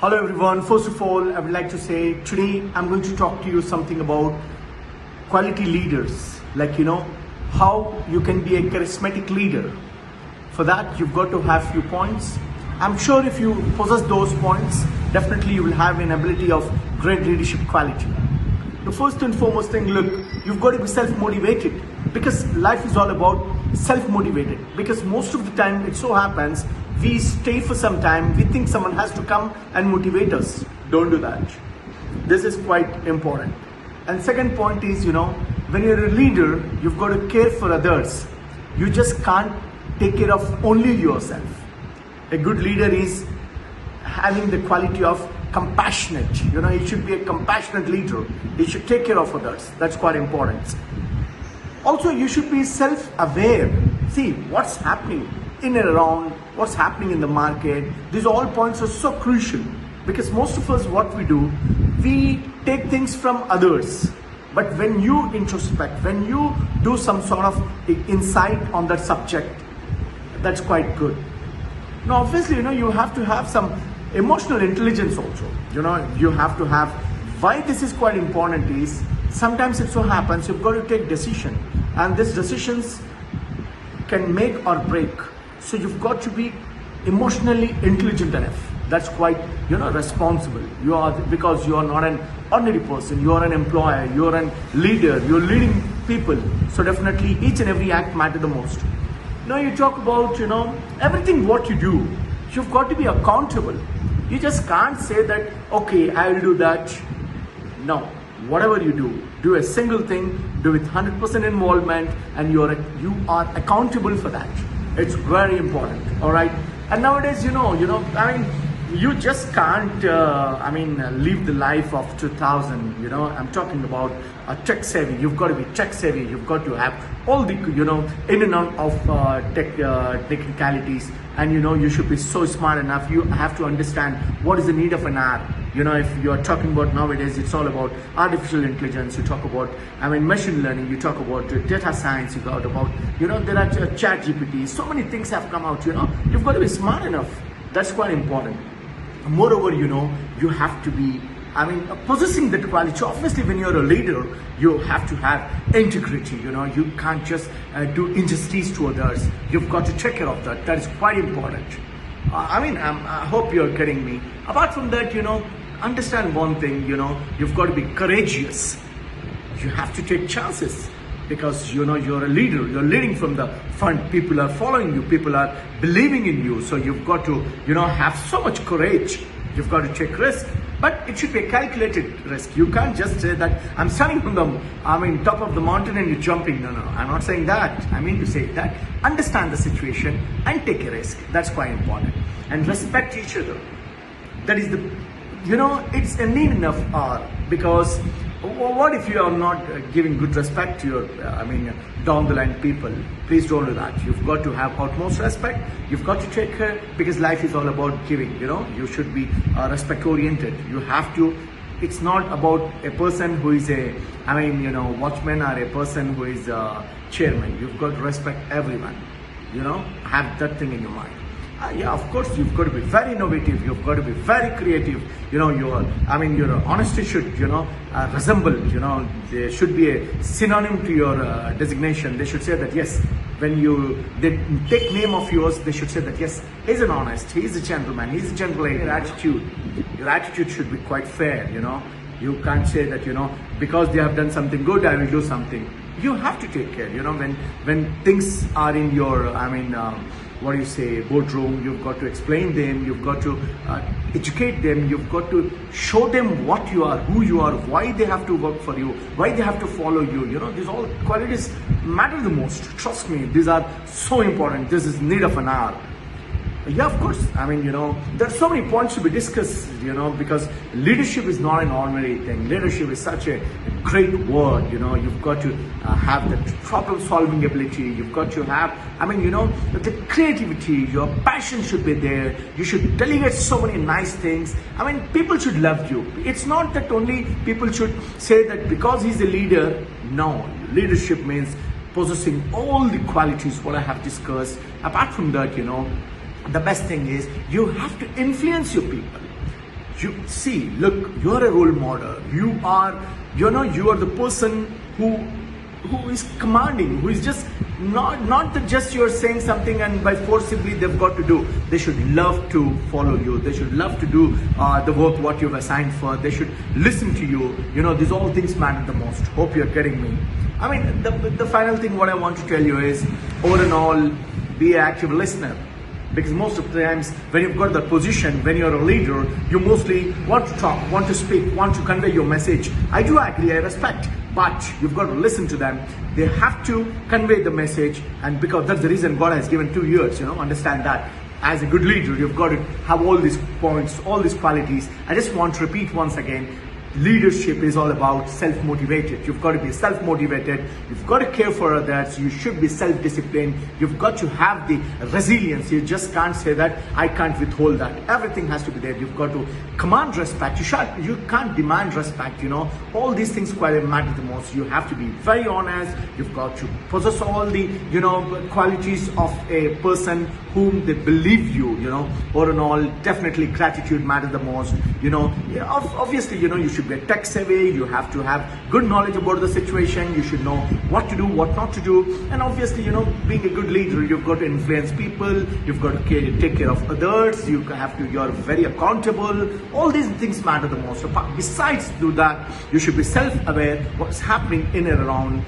Hello everyone. First of all, I would like to say today I'm going to talk to you something about quality leaders. How you can be a charismatic leader. For that, you've got to have few points. I'm sure if you possess those points, definitely you will have an ability of great leadership quality. The first and foremost thing, look, you've got to be self-motivated because life is all about self-motivated. Because most of the time it so happens we stay for some time, we think someone has to come and motivate us. Don't do that. This is quite important. And second point is, when you're a leader, you've got to care for others. You just can't take care of only yourself. A good leader is having the quality of compassionate. He should be a compassionate leader. He should take care of others. That's quite important. Also, you should be self-aware. See what's happening in and around, what's happening in the market. These all points are so crucial because most of us, what we do, we take things from others. But when you introspect, when you do some sort of insight on that subject, that's quite good. Now, obviously, you have to have some emotional intelligence also. You have to have, why this is quite important is, sometimes it so happens you've got to take decision and these decisions can make or break. So you've got to be emotionally intelligent enough. That's quite, responsible. Because you are not an ordinary person. You are an employer. You are a leader. You're leading people. So definitely each and every act matters the most. Now you talk about, everything what you do, you've got to be accountable. You just can't say that, okay, I will do that. No, whatever you do a single thing, do with 100% involvement, and you are accountable for that. It's very important, all right? And nowadays, you just can't, live the life of 2000, I'm talking about tech savvy. You've got to be tech savvy. You've got to have all the, in and out of technicalities. And, you should be so smart enough. You have to understand what is the need of an hour. If you are talking about nowadays, it's all about artificial intelligence. You talk about, machine learning. You talk about data science. You talk about, there are chat GPT. So many things have come out, You've got to be smart enough. That's quite important. Moreover, you have to be, possessing that quality. Obviously, when you're a leader, you have to have integrity. You can't just do injustice to others. You've got to take care of that. That is quite important. I hope you're getting me. Apart from that, understand one thing, you've got to be courageous. You have to take chances because, you're a leader. You're leading from the front. People are following you. People are believing in you. So you've got to, have so much courage. You've got to take risk, but it should be a calculated risk. You can't just say that I'm standing on the, top of the mountain and you're jumping. No, I'm not saying that. I mean to say that understand the situation and take a risk. That's quite important. And respect each other. That is the, it's a need enough hour because what if you are not giving good respect to your, down the line people? Please don't do that. You've got to have utmost respect. You've got to take care because life is all about giving. You should be respect oriented. You have to. It's not about a person who is a, watchman or a person who is a chairman. You've got to respect everyone. Have that thing in your mind. Yeah, of course, you've got to be very innovative. You've got to be very creative. Your honesty should, resemble, there should be a synonym to your designation. They should say that, yes, when they take name of yours, they should say that, yes, he's an honest, he's a gentleman, he's a gentle lady. Your attitude should be quite fair, You can't say that, because they have done something good, I will do something. You have to take care, when things are in your, boardroom, you've got to explain them, you've got to educate them, you've got to show them what you are, who you are, why they have to work for you, why they have to follow you. These all qualities matter the most. Trust me, these are so important. This is need of an hour. Yeah, of course. There are so many points to be discussed, because leadership is not an ordinary thing. Leadership is such a great word, You've got to have the problem-solving ability. You've got to have, the creativity. Your passion should be there. You should delegate so many nice things. People should love you. It's not that only people should say that because he's a leader. No, leadership means possessing all the qualities what I have discussed. Apart from that, the best thing is you have to influence your people. You see, look, you're a role model. You are the person who is commanding, who is just not that just you're saying something and by forcibly they've got to do. They should love to follow you. They should love to do the work what you've assigned for. They should listen to you. These all things matter the most. Hope you're getting me. I mean, the final thing what I want to tell you is, all in all, be an active listener. Because most of the times when you've got that position, when you're a leader, you mostly want to talk, want to speak, want to convey your message. I do agree, I respect, but you've got to listen to them. They have to convey the message, and because that's the reason God has given 2 years, understand that. As a good leader, you've got to have all these points, all these qualities. I just want to repeat once again, leadership is all about self-motivated. You've got to be self-motivated. You've got to care for others. You should be self-disciplined. You've got to have the resilience. You just can't say that I can't withhold that. Everything has to be there. You've got to command respect. You can't demand respect. All these things quite matter the most. You have to be very honest. You've got to possess all the qualities of a person whom they believe you. All in all, definitely gratitude matters the most. Obviously, you should be tech savvy. You have to have good knowledge about the situation. You should know what to do, what not to do. And obviously, being a good leader, you've got to influence people. You've got to take care of others. You're very accountable. All these things matter the most. Besides do that, you should be self-aware what's happening in and around.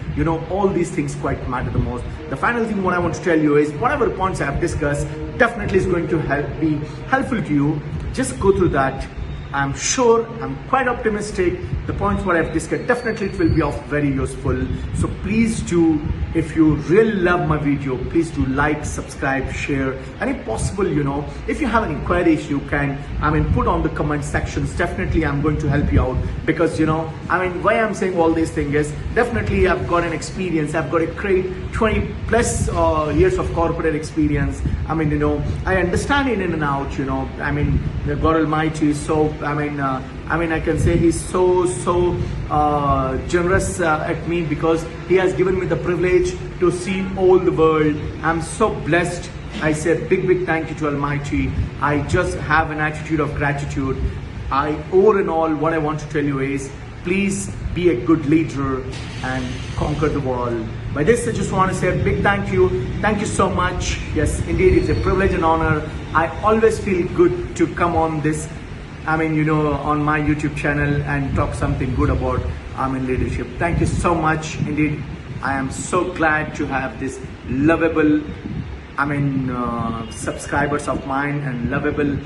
All these things quite matter the most. The final thing what I want to tell you is, whatever points I have discussed definitely is going to be helpful to you. Just go through that. I'm sure, I'm quite optimistic. The points what I've discussed, definitely it will be of very useful. So please do, if you really love my video, please do like, subscribe, share, and if possible, if you have any queries, you can, put on the comment sections. Definitely I'm going to help you out, because, why I'm saying all these things is, definitely I've got an experience. I've got a great 20 plus years of corporate experience. I understand in and out, God Almighty is so, I can say He's so generous at me, because He has given me the privilege to see all the world. I'm so blessed. I say big thank you to Almighty. I just have an attitude of gratitude. All in all, what I want to tell you is, please be a good leader and conquer the world. By this, I just want to say a big thank you. Thank you so much. Yes, indeed, it's a privilege and honor. I always feel good to come on this, on my YouTube channel and talk something good about leadership. Thank you so much. Indeed, I am so glad to have this lovable subscribers of mine, and lovable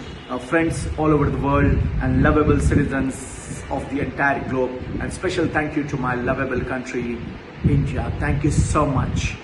friends all over the world, and lovable citizens of the entire globe. And special thank you to my lovable country, India. Thank you so much.